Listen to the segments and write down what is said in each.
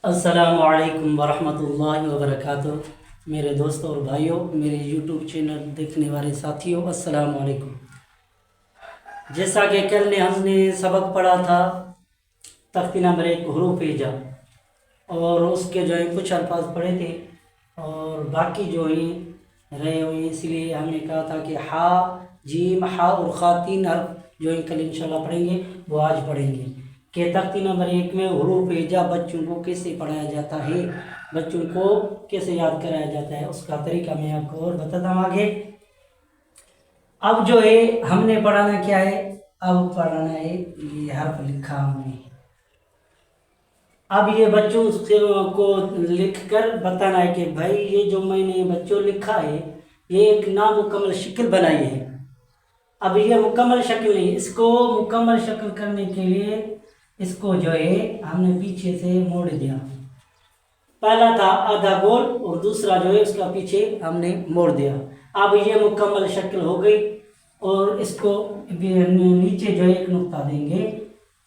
السلام علیکم ورحمۃ اللہ وبرکاتہ۔ میرے دوستوں اور بھائیوں، میرے یوٹیوب چینل دیکھنے والے ساتھیوں، السلام علیکم۔ جیسا کہ کل نے ہم نے سبق پڑھا تھا تختی نمبر 1 حروف ہجا، اور اس کے کچھ الفاظ پڑھے تھے اور باقی رہے ہوئے، اس لیے ہم نے کہا تھا کہ ہا، جیم، ہا اور خا 3 حرف کل انشاءاللہ پڑھیں گے، وہ آج پڑھیں گے کہ تختی نمبر 1 میں حروف ہجا بچوں کو کیسے پڑھایا جاتا ہے، بچوں کو کیسے یاد کرایا جاتا ہے، اس کا طریقہ میں آپ کو اور بتاتا ہوں آگے۔ اب ہم نے پڑھانا کیا ہے، اب پڑھانا ہے یہ حرف لکھا ہم نے، اب یہ بچوں کو لکھ کر بتانا ہے کہ بھائی یہ جو میں نے بچوں لکھا ہے یہ ایک نامکمل شکل بنائی ہے۔ اب یہ مکمل شکل نہیں، اس کو مکمل شکل کرنے کے لیے اس کو ہم نے پیچھے سے موڑ دیا۔ پہلا تھا آدھا گول اور دوسرا اس کا پیچھے ہم نے موڑ دیا۔ اب یہ مکمل شکل ہو گئی، اور اس کو نیچے ایک نقطہ دیں گے۔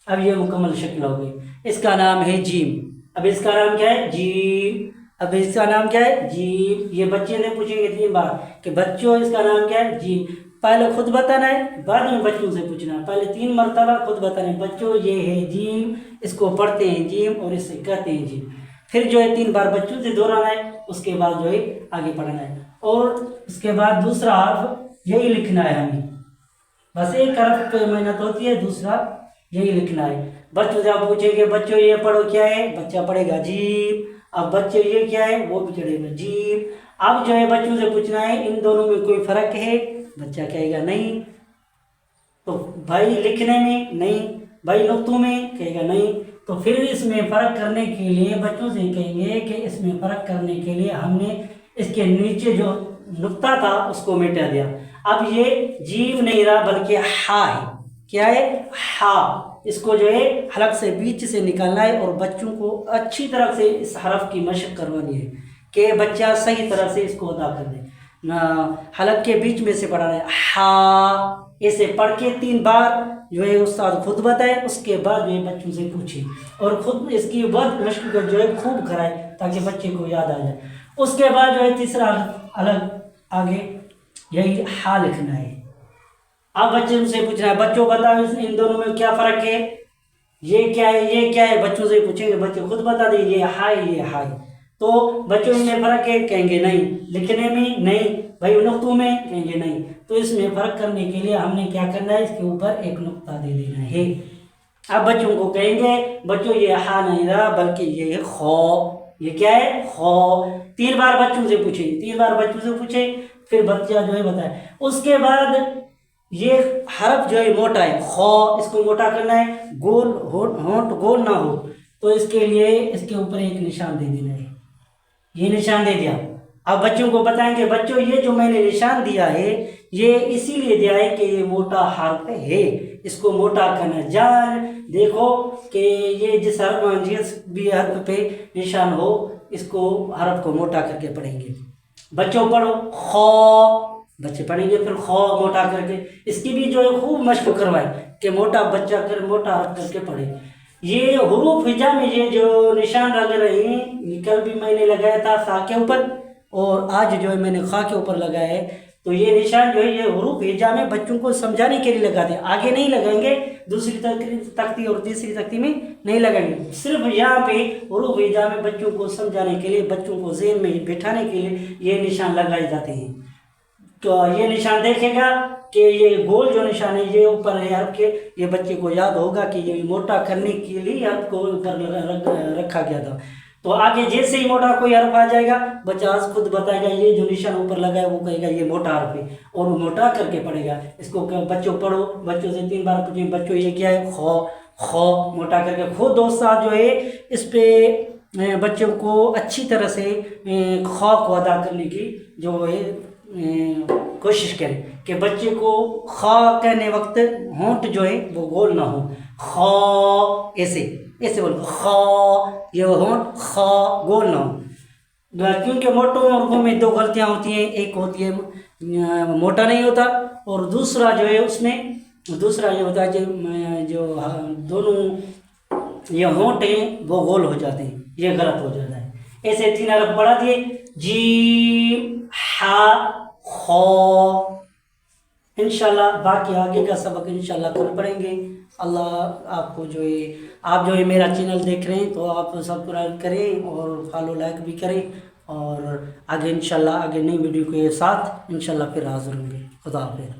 اب یہ مکمل شکل ہو گئی، اس کا نام ہے جیم۔ اب اس کا نام کیا ہے، جیم۔ اب اس کا نام کیا ہے، جیم۔ یہ بچے نے پوچھیں گے 3 بار کہ بچوں اس کا نام کیا ہے، جیم۔ پہلے خود بتانا ہے، بعد میں بچوں سے پوچھنا ہے۔ پہلے 3 مرتبہ خود بتانا ہے، بچوں یہ ہے جیم، اس کو پڑھتے ہیں جیم اور اس سے کہتے ہیں جیم۔ پھر 3 بار بچوں سے دہرانا ہے، اس کے بعد آگے پڑھنا ہے، اور اس کے بعد دوسرا حرف یہی لکھنا ہے ہمیں۔ بس ایک حرف پہ محنت ہوتی ہے، دوسرا یہی لکھنا ہے۔ بچوں سے آپ پوچھیں گے بچوں یہ پڑھو کیا ہے، بچہ پڑھے گا جیم۔ اب بچے یہ کیا ہے، وہ بھی پڑھے گا جیم۔ اب بچوں سے پوچھنا ہے ان دونوں میں کوئی فرق ہے، بچہ کہے گا نہیں۔ تو بھائی لکھنے میں نہیں، بھائی نقطوں میں کہے گا نہیں۔ تو پھر اس میں فرق کرنے کے لیے بچوں سے کہیں گے کہ اس میں فرق کرنے کے لیے ہم نے اس کے نیچے جو نقطہ تھا اس کو مٹا دیا۔ اب یہ جیم نہیں رہا بلکہ ہا ہے۔ کیا ہے، ہا۔ اس کو حلق سے بیچ سے نکالنا ہے، اور بچوں کو اچھی طرح سے اس حرف کی مشق کروانی ہے کہ بچہ صحیح طرح سے اس کو ادا کر دے۔ حلق کے بیچ میں سے پڑھانا ہے، ہا۔ اسے پڑھ کے 3 بار استاد خود بتائے، اس کے بعد بچوں سے پوچھے اور خود اس کی بہت مشق خوب کرائے تاکہ بچے کو یاد آ جائے۔ اس کے بعد تیسرا الگ آگے یہی ہا لکھنا ہے۔ اب بچوں سے پوچھنا ہے بچوں بتاؤ ان دونوں میں کیا فرق ہے، یہ کیا ہے، یہ کیا ہے۔ بچوں سے پوچھیں گے، بچے خود بتا دیں یہ ہائی یہ ہائی۔ تو بچوں میں فرق ہے، کہیں گے نہیں۔ لکھنے میں نہیں، بھائی نقطوں میں کہیں گے نہیں۔ تو اس میں فرق کرنے کے لیے ہم نے کیا کرنا ہے، اس کے اوپر ایک نقطہ دے دینا ہے۔ اب بچوں کو کہیں گے بچوں یہ ہا نہیں رہا بلکہ یہ ہے خو۔ یہ کیا ہے، خو۔ 3 بار بچوں سے پوچھیں، 3 بار بچوں سے پوچھیں، پھر بچہ بتائے۔ اس کے بعد یہ حرف موٹا ہے، خو، اس کو موٹا کرنا ہے، گول ہونٹ گول نہ ہو، تو اس کے لیے اس کے اوپر ایک نشان دے دینا ہے۔ یہ نشان دے دیا۔ اب بچوں کو بتائیں گے بچوں یہ جو میں نے نشان دیا ہے یہ اسی لیے دیا ہے کہ یہ موٹا حرف ہے، اس کو موٹا کرنا ہے۔ جان دیکھو کہ یہ جس بھی حرف پہ نشان ہو اس کو حرف کو موٹا کر کے پڑھیں گے۔ بچوں پڑھو خو، بچے پڑھیں گے پھر خو موٹا کر کے۔ اس کی بھی خوب مشق کروائے کہ موٹا بچہ موٹا حرف کر کے پڑھے۔ یہ حروف ہجا میں یہ جو نشان لگ رہے ہیں، کل بھی میں نے لگایا تھا خا کے اوپر، اور آج میں نے خا کے اوپر لگایا ہے۔ تو یہ نشان یہ حروف ہجا میں بچوں کو سمجھانے کے لیے لگاتے ہیں، آگے نہیں لگائیں گے، دوسری تختی اور تیسری تختی میں نہیں لگائیں گے۔ صرف یہاں پہ حروف ہجا میں بچوں کو سمجھانے کے لیے، بچوں کو ذہن میں بٹھانے کے لیے یہ نشان لگائے جاتے ہیں۔ تو یہ نشان دیکھے گا کہ یہ گول جو نشان ہے یہ اوپر ہے حرف کے، یہ بچے کو یاد ہوگا کہ یہ موٹا کرنے کے لیے حرف کو اوپر رکھا گیا تھا۔ تو آگے جیسے ہی موٹا کوئی حرف آ جائے گا بچہ خود بتائے گا یہ جو نشان اوپر لگا ہے وہ کہے گا یہ موٹا حرف ہے، اور وہ موٹا کر کے پڑھے گا۔ اس کو بچوں پڑھو، بچوں سے 3 بار پوچھیں بچوں یہ کیا ہے، خو، خو موٹا کر کے خود دوستان اس پہ بچوں کو اچھی طرح سے خو کو ادا کرنے کی کوشش کریں کہ بچے کو خا کہنے وقت ہونٹ وہ گول نہ ہو۔ خا ایسے بولو، خا، یہ ہونٹ خا گول نہ ہو، کیونکہ موٹوں حروفوں میں 2 غلطیاں ہوتی ہیں، ایک ہوتی ہے موٹا نہیں ہوتا، اور دوسرا اس میں دوسرا یہ ہوتا ہے جو دونوں یہ ہونٹ ہیں وہ گول ہو جاتے ہیں، یہ غلط ہو جاتا ہے. ایسے 3 حرف پڑھا دیے، جیم ہا خو. انشاءاللہ باقی آگے کا سبق انشاءاللہ کل پڑھیں گے. اللہ آپ کو جو ہے، آپ جو ہے میرا چینل دیکھ رہے ہیں تو آپ سبسکرائب کریں اور فالو لائک بھی کریں، اور آگے انشاءاللہ آگے نئی ویڈیو کے ساتھ انشاءاللہ پھر حاضر ہوں گے. خدا حافظ.